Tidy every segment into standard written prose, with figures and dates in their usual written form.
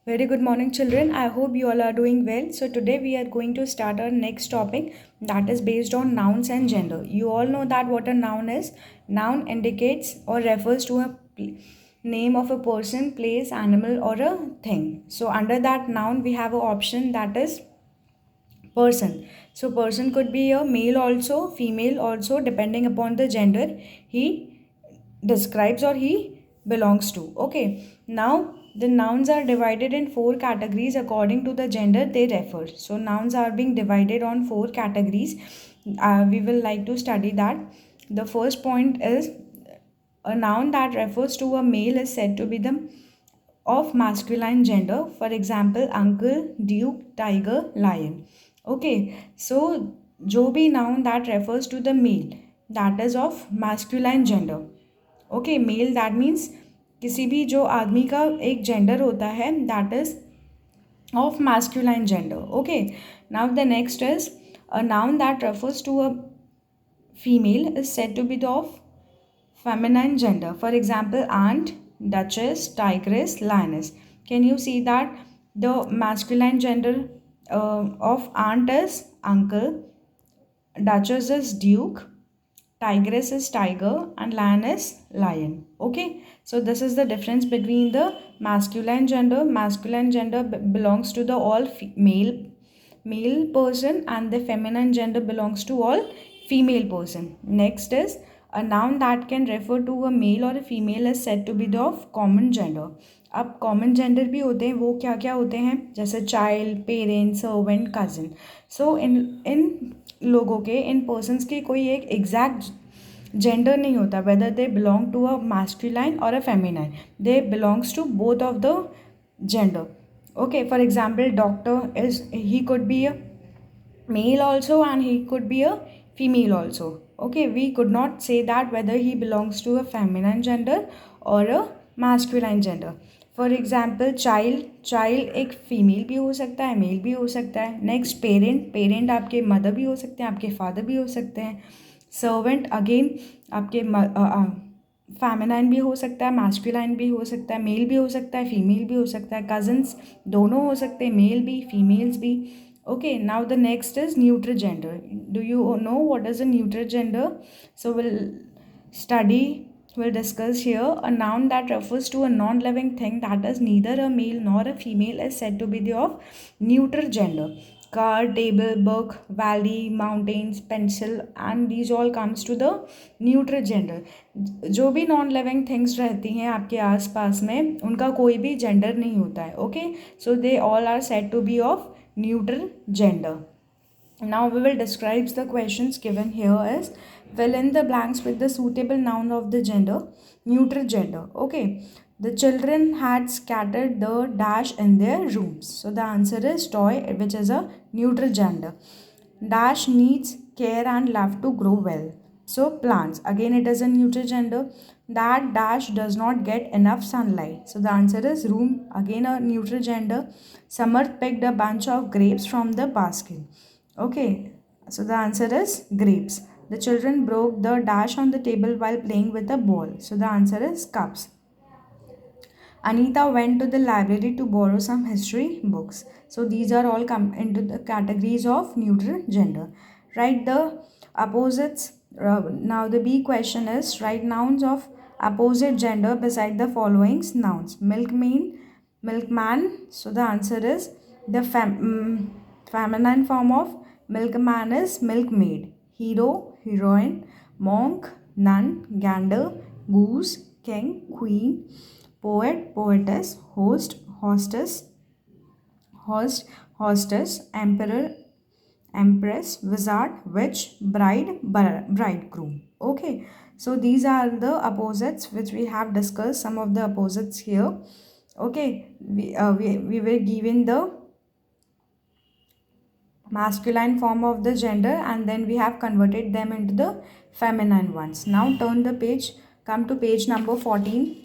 Very good morning, children. I hope you all are doing well. So, today we are going to start our next topic that is based on nouns and gender. You all know that what a noun is. Noun indicates or refers to a name of a person, place, animal, or a thing. So, under that noun, we have an option that is person. So, person could be a male also, female also, depending upon the gender he describes or he belongs to. Okay, now the nouns are divided in four categories according to the gender they refer. So nouns are being divided on four categories. We will like to study that. The first point is a noun that refers to a male is said to be the of masculine gender. For example, uncle, duke, tiger, lion. Okay, so जो भी noun that refers to the male that is of masculine gender. Okay, male that means किसी भी जो आदमी का एक gender होता है that is of masculine gender. Okay, now the next is a noun that refers to a female is said to be the of feminine gender. For example, aunt, duchess, tigress, lioness. Can you see that the masculine gender of aunt is uncle, duchess is duke, tigress is tiger, and lion is lion. Okay, so this is the difference between the masculine gender. Masculine gender belongs to the all male person, and the feminine gender belongs to all female person. Next is a noun that can refer to a male or a female is said to be the of common gender. अब common gender भी होते हैं, वो क्या क्या होते हैं, जैसे चाइल्ड, पेरेंट, सर्वेंट, कजिन. सो इन इन लोगों के, इन पर्सनस के कोई एक एग्जैक्ट जेंडर नहीं होता, whether they belong to a masculine और a feminine. They belongs to both of the gender. Okay, for example doctor is he could be a male also and he could be a female also. Okay, we could not say that whether he belongs to a feminine gender or a masculine gender. For example, child एक female भी हो सकता है, male भी हो सकता है. Next, parent आपके mother भी हो सकते हैं, आपके father भी हो सकते हैं. Servant again आपके फेमिनाइन भी हो सकता है, मैस्कुलाइन भी हो सकता है, मेल भी हो सकता है, फीमेल भी हो सकता है. कजन्स दोनों हो सकते हैं, मेल भी फीमेल्स भी. Okay, now the next is neutral gender. Do you know what is a neutral gender? So we'll discuss here. A noun that refers to a non-living thing that is neither a male nor a female is said to be the of neutral gender. Car, table, book, valley, mountains, pencil, and these all comes to the neutral gender. जो भी non living things रहती हैं आपके आसपास में, उनका कोई भी जेंडर नहीं होता है. Okay, so they all are said to be of neutral gender. Now we will describe the questions given here as fill in the blanks with the suitable noun of the gender, neutral gender. Okay, the children had scattered the dash in their rooms. So the answer is toy, which is a neutral gender. Dash needs care and love to grow well. So plants, again it is a neutral gender. That dash does not get enough sunlight. So the answer is room, again a neutral gender. Samarth picked a bunch of grapes from the basket. Okay, so the answer is grapes. The children broke the dash on the table while playing with a ball. So the answer is cups. Anita went to the library to borrow some history books. So these are all come into the categories of neutral gender. Write the opposites. Now the B question is write nouns of opposite gender beside the following nouns. Milkman, milkman. So the answer is the feminine form of milkman is milkmaid. Hero, heroine, monk, nun, gander, goose, king, queen, poet, poetess, host, hostess, hostess, emperor, empress, wizard, witch, bride, bridegroom. Okay, so these are the opposites which we have discussed, some of the opposites here. Okay, we were given the masculine form of the gender and then we have converted them into the feminine ones. Now turn the page, come to page number 14.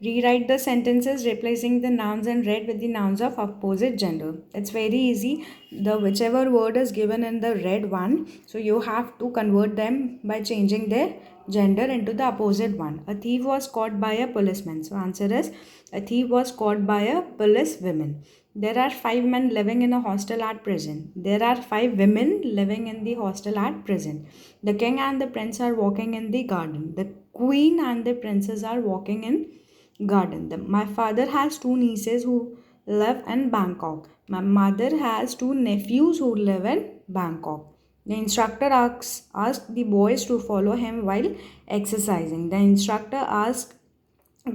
Rewrite the sentences replacing the nouns in red with the nouns of opposite gender. It's very easy. The whichever word is given in the red one, so you have to convert them by changing their gender into the opposite one. A thief was caught by a policeman. So answer is a thief was caught by a police woman. There are 5 men living in a hostel at present. There are 5 women living in the hostel at present. The king and the prince are walking in the garden. The queen and the princess are walking in garden. My father has 2 nieces who live in Bangkok. My mother has 2 nephews who live in Bangkok. The instructor asked the boys to follow him while exercising. The instructor asked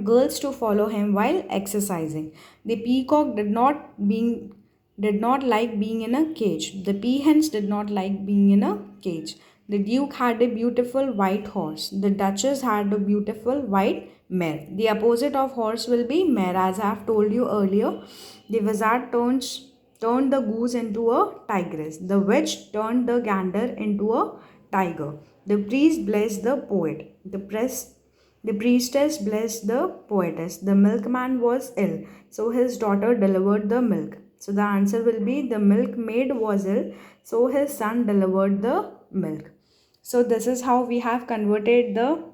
girls to follow him while exercising. The peacock did not like being in a cage. The peahens did not like being in a cage. The duke had a beautiful white horse. The duchess had a beautiful white mare. The opposite of horse will be mare, as I have told you earlier. The wizard turned the goose into a tigress. The witch turned the gander into a tiger. The priest blessed the poet. The priestess blessed the poetess. The milkman was ill, so his daughter delivered the milk. So the answer will be the milkmaid was ill, so his son delivered the milk. So this is how we have converted the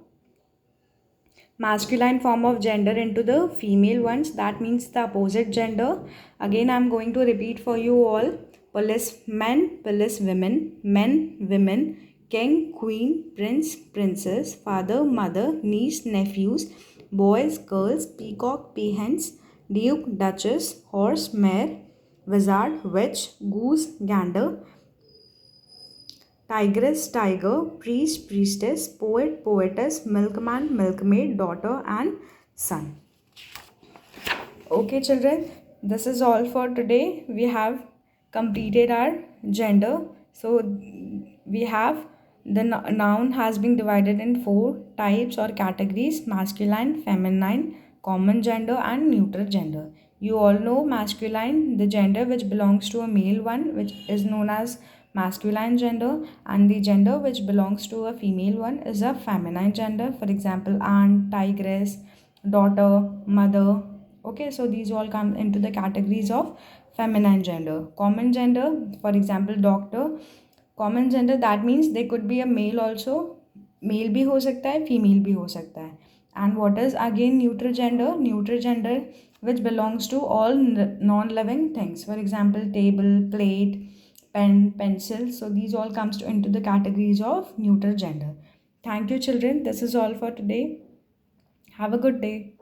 masculine form of gender into the female ones. That means the opposite gender. Again, I'm going to repeat for you all. Policemen, policewomen, men, women, king, queen, prince, princess, father, mother, niece, nephews, boys, girls, peacock, peahens, duke, duchess, horse, mare, wizard, witch, goose, gander, tigress, tiger, priest, priestess, poet, poetess, milkman, milkmaid, daughter, and son. Okay, children, this is all for today. We have completed our gender. So, we have the noun has been divided in 4 types or categories: masculine, feminine, common gender, and neutral gender. You all know masculine, the gender which belongs to a male one, which is known as masculine gender, and the gender which belongs to a female one is a feminine gender. For example, aunt, tigress, daughter, mother. Okay, so these all come into the categories of feminine gender. Common gender, for example, doctor. Common gender, that means they could be a male also. Male भी हो सकता है, female भी हो सकता है. And what is again neutral gender? Neutral gender which belongs to all non-living things. For example, table, plate, pen, pencil. So these all comes into the categories of neutral gender. Thank you, children. This is all for today. Have a good day.